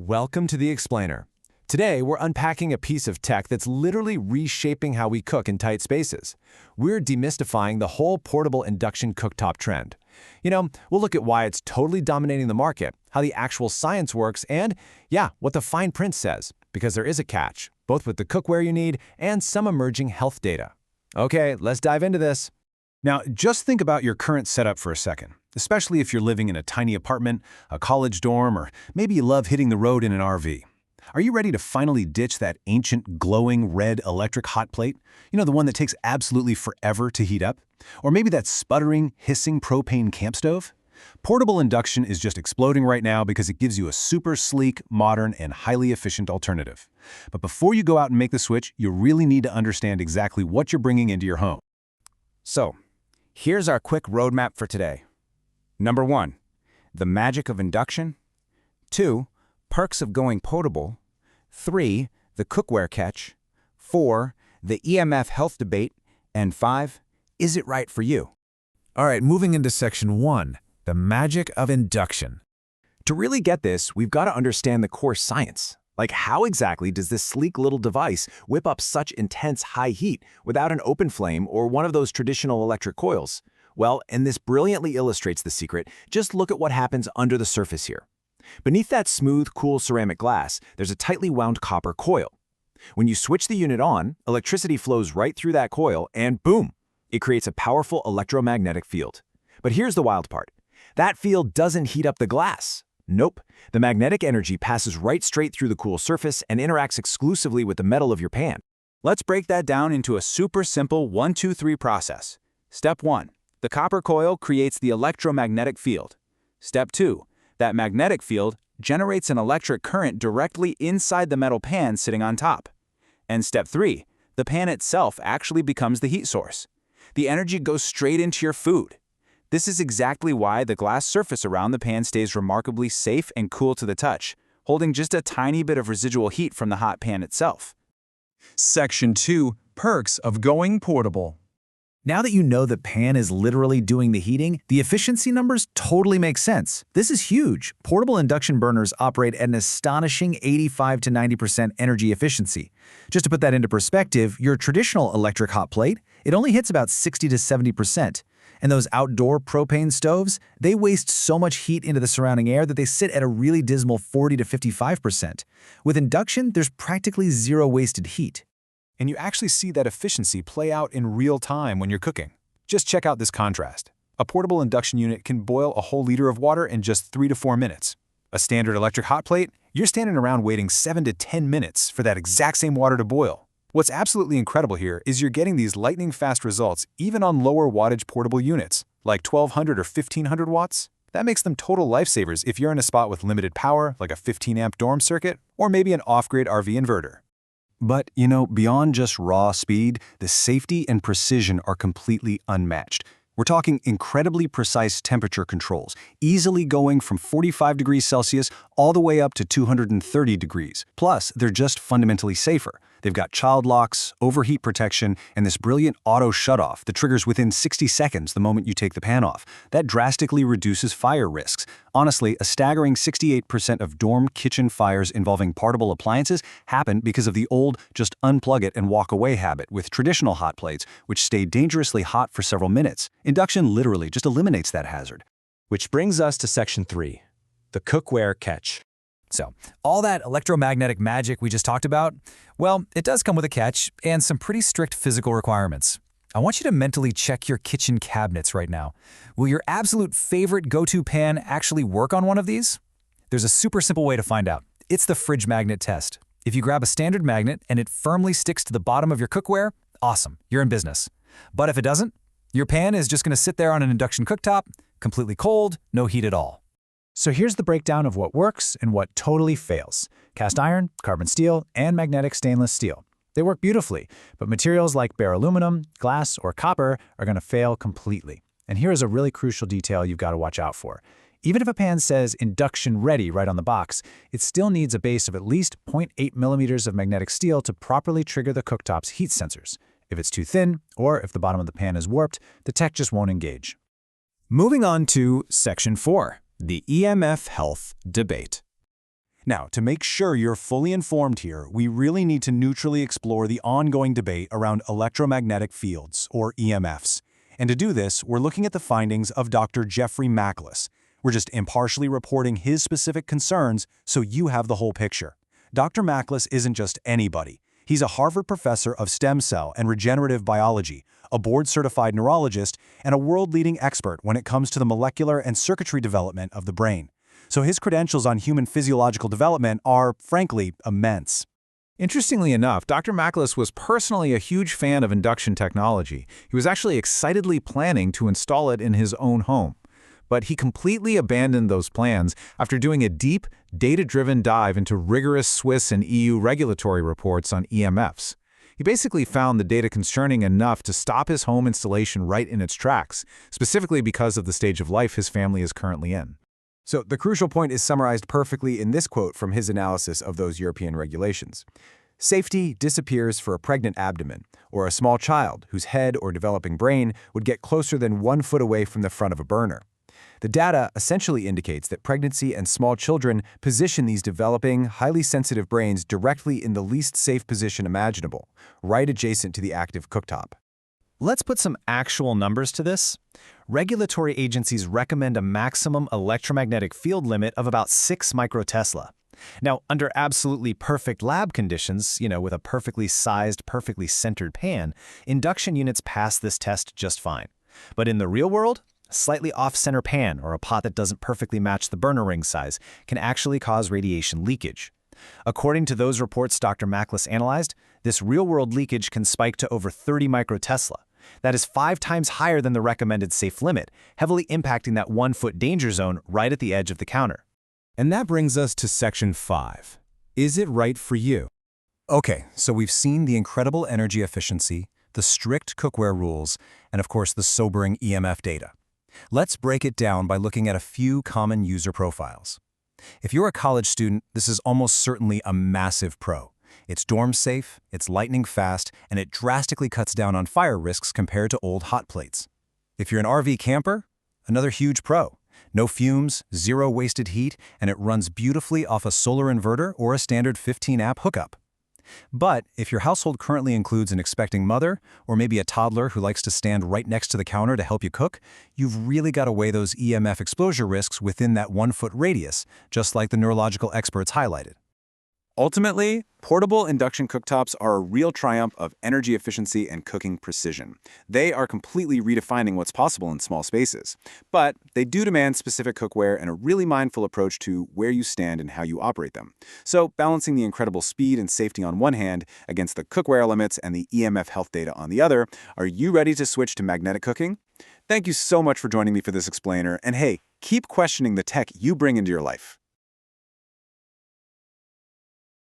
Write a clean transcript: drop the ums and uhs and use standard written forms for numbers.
Welcome to The Explainer. Today, we're unpacking a piece of tech that's literally reshaping how we cook in tight spaces. We're demystifying the whole portable induction cooktop trend. We'll look at why it's totally dominating the market, how the actual science works, and, what the fine print says, because there is a catch, both with the cookware you need and some emerging health data. Okay, let's dive into this. Now, just think about your current setup for a second, especially if you're living in a tiny apartment, a college dorm, or maybe you love hitting the road in an RV. Are you ready to finally ditch that ancient, glowing red electric hot plate? The one that takes absolutely forever to heat up? Or maybe that sputtering, hissing propane camp stove? Portable induction is just exploding right now because it gives you a super sleek, modern, and highly efficient alternative. But before you go out and make the switch, you really need to understand exactly what you're bringing into your home. So, here's our quick roadmap for today. Number 1, the magic of induction. 2, perks of going portable. 3, the cookware catch. 4, the EMF health debate. And 5, is it right for you? All right, moving into section 1, the magic of induction. To really get this, we've got to understand the core science. Like, how exactly does this sleek little device whip up such intense high heat without an open flame or one of those traditional electric coils? Well, and this brilliantly illustrates the secret. Just look at what happens under the surface here. Beneath that smooth, cool ceramic glass, there's a tightly wound copper coil. When you switch the unit on, electricity flows right through that coil and boom, it creates a powerful electromagnetic field. But here's the wild part. That field doesn't heat up the glass. Nope. The magnetic energy passes right straight through the cool surface and interacts exclusively with the metal of your pan. Let's break that down into a super simple 1-2-3 process. Step 1. The copper coil creates the electromagnetic field. Step 2. That magnetic field generates an electric current directly inside the metal pan sitting on top. And step 3. The pan itself actually becomes the heat source. The energy goes straight into your food. This is exactly why the glass surface around the pan stays remarkably safe and cool to the touch, holding just a tiny bit of residual heat from the hot pan itself. Section 2, perks of going portable. Now that you know the pan is literally doing the heating, the efficiency numbers totally make sense. This is huge. Portable induction burners operate at an astonishing 85 to 90% energy efficiency. Just to put that into perspective, your traditional electric hot plate, it only hits about 60 to 70%. And those outdoor propane stoves, they waste so much heat into the surrounding air that they sit at a really dismal 40 to 55%. With induction, there's practically zero wasted heat. And you actually see that efficiency play out in real time when you're cooking. Just check out this contrast. A portable induction unit can boil a whole liter of water in just 3 to 4 minutes. A standard electric hot plate, you're standing around waiting 7 to 10 minutes for that exact same water to boil. What's absolutely incredible here is you're getting these lightning-fast results even on lower wattage portable units, like 1200 or 1500 watts. That makes them total lifesavers if you're in a spot with limited power, like a 15-amp dorm circuit, or maybe an off-grid RV inverter. But, beyond just raw speed, the safety and precision are completely unmatched. We're talking incredibly precise temperature controls, easily going from 45 degrees Celsius all the way up to 230 degrees. Plus, they're just fundamentally safer. They've got child locks, overheat protection, and this brilliant auto shutoff that triggers within 60 seconds the moment you take the pan off. That drastically reduces fire risks. Honestly, a staggering 68% of dorm kitchen fires involving portable appliances happen because of the old just unplug it and walk away habit with traditional hot plates, which stay dangerously hot for several minutes. Induction literally just eliminates that hazard. Which brings us to section 3, the cookware catch. So, all that electromagnetic magic we just talked about, well, it does come with a catch and some pretty strict physical requirements. I want you to mentally check your kitchen cabinets right now. Will your absolute favorite go-to pan actually work on one of these? There's a super simple way to find out. It's the fridge magnet test. If you grab a standard magnet and it firmly sticks to the bottom of your cookware, awesome, you're in business. But if it doesn't, your pan is just going to sit there on an induction cooktop, completely cold, no heat at all. So here's the breakdown of what works and what totally fails. Cast iron, carbon steel, and magnetic stainless steel. They work beautifully, but materials like bare aluminum, glass, or copper are going to fail completely. And here is a really crucial detail you've got to watch out for. Even if a pan says induction ready right on the box, it still needs a base of at least 0.8 millimeters of magnetic steel to properly trigger the cooktop's heat sensors. If it's too thin, or if the bottom of the pan is warped, the tech just won't engage. Moving on to section 4. The EMF health debate. Now, to make sure you're fully informed here, we really need to neutrally explore the ongoing debate around electromagnetic fields, or EMFs. And to do this, we're looking at the findings of Dr. Jeffrey Macklis. We're just impartially reporting his specific concerns so you have the whole picture. Dr. Macklis isn't just anybody. He's a Harvard professor of stem cell and regenerative biology, a board-certified neurologist, and a world-leading expert when it comes to the molecular and circuitry development of the brain. So his credentials on human physiological development are, frankly, immense. Interestingly enough, Dr. Macklis was personally a huge fan of induction technology. He was actually excitedly planning to install it in his own home. But he completely abandoned those plans after doing a deep, data-driven dive into rigorous Swiss and EU regulatory reports on EMFs. He basically found the data concerning enough to stop his home installation right in its tracks, specifically because of the stage of life his family is currently in. So the crucial point is summarized perfectly in this quote from his analysis of those European regulations. Safety disappears for a pregnant abdomen, or a small child whose head or developing brain would get closer than 1 foot away from the front of a burner. The data essentially indicates that pregnancy and small children position these developing, highly sensitive brains directly in the least safe position imaginable, right adjacent to the active cooktop. Let's put some actual numbers to this. Regulatory agencies recommend a maximum electromagnetic field limit of about 6 microtesla. Now, under absolutely perfect lab conditions, with a perfectly sized, perfectly centered pan, induction units pass this test just fine. But in the real world, a slightly off-center pan or a pot that doesn't perfectly match the burner ring size can actually cause radiation leakage. According to those reports Dr. Macklis analyzed, this real-world leakage can spike to over 30 microtesla. That is 5 times higher than the recommended safe limit, heavily impacting that 1-foot danger zone right at the edge of the counter. And that brings us to Section 5. Is it right for you? Okay, so we've seen the incredible energy efficiency, the strict cookware rules, and of course the sobering EMF data. Let's break it down by looking at a few common user profiles. If you're a college student, this is almost certainly a massive pro. It's dorm safe, it's lightning fast, and it drastically cuts down on fire risks compared to old hot plates. If you're an RV camper, another huge pro. No fumes, 0 wasted heat, and it runs beautifully off a solar inverter or a standard 15-amp hookup. But if your household currently includes an expecting mother, or maybe a toddler who likes to stand right next to the counter to help you cook, you've really got to weigh those EMF exposure risks within that 1-foot radius, just like the neurological experts highlighted. Ultimately, portable induction cooktops are a real triumph of energy efficiency and cooking precision. They are completely redefining what's possible in small spaces. But they do demand specific cookware and a really mindful approach to where you stand and how you operate them. So, balancing the incredible speed and safety on one hand against the cookware limits and the EMF health data on the other, are you ready to switch to magnetic cooking? Thank you so much for joining me for this explainer, and hey, keep questioning the tech you bring into your life.